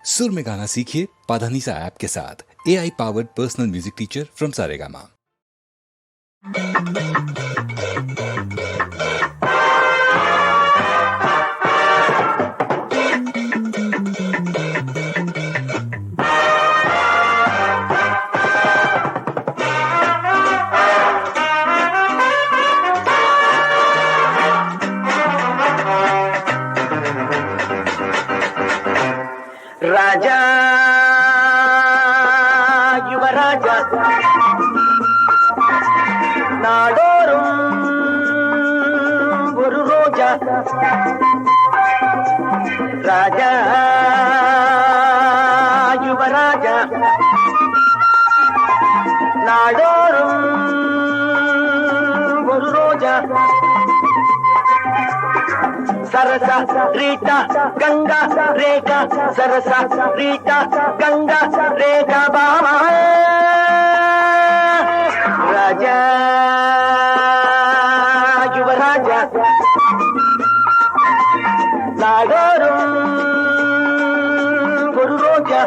सुर में गाना सीखिए पाधानीसा ऐप के साथ। AI powered personal music teacher from Saregama. ராஜா யுவராஜா நாடோறும் ஒரு ரோஜா. ராஜா யுவராஜா நாடோறும் ஒரு ரோஜா. சரசா ரீட்டா கங்கா ரேகா, சரசா ரீட்டா கங்கா ரேகா பாமா. ராஜா யுவராஜா நாடோறும் ஒரு ரோஜா.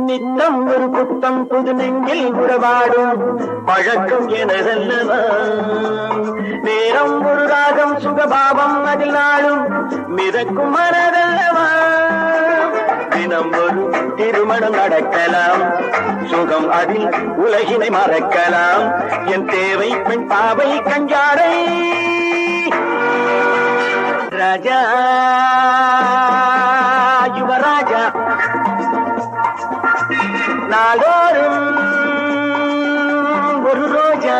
நித்தம் ஒரு புத்தம் புது நெஞ்சில் உறவாடும் பழக்கம் எனதல்லவா. நேரம் ஒரு ராகம் சுகபாவம் அதில் நாளும் மிதக்கும் மனதல்லவா. தினம் ஒரு திருமணம் நடக்கலாம், சுகம் அதில் உலகினை மறக்கலாம். என் தேவை பெண் பாவை கஞ்சாடை. ராஜா யுவராஜா நாடோறும் ஒரு ரோஜா.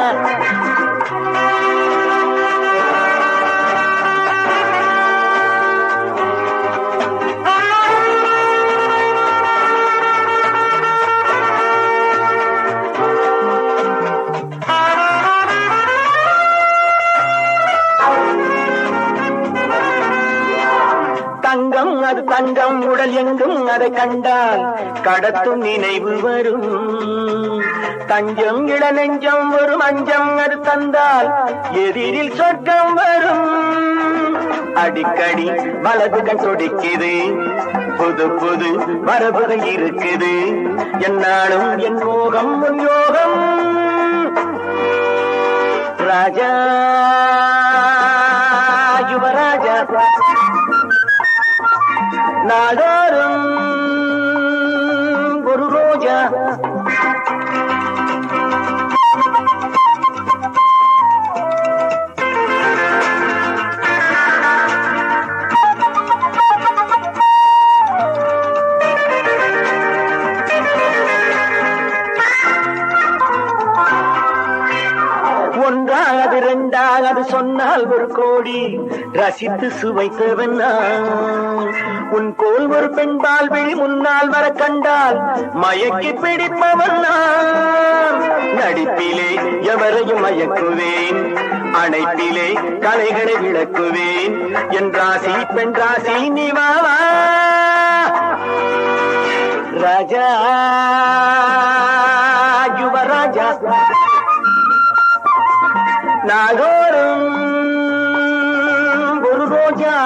தங்கம் அது தங்கம், உடல் எங்கும் அதை கண்டால் கடத்தும் நினைவு வரும். தஞ்சம் இட நெஞ்சம் ஒரு மஞ்சம் அது தந்தால் எதிரில் சொர்க்கம் வரும். அடிக்கடி வலது கண் துடிக்குது, புது புது மரபுகள் இருக்குது. என்னாலும் என் மோகம் உன் யோகம். ராஜா யுவராஜா நாடோறும் ஒரு ரோஜா. ஒன்றாவது இரண்டாவது சொன்னால் ஒரு கோடி ரசித்து சுவைத்தவன் நான். உன் கோல் ஒரு பெண்பால் விழி முன்னால் வர கண்டால் மயக்கி பிடிப்பவன் நான். நடிப்பிலே எவரையும் மயக்குவேன், அணைப்பிலே கலைகளை விளக்குவேன். என் ராசி பெண் ராசி நிவாவா. ராஜா யுவராஜா நாடோறும் ஒரு ரோஜா.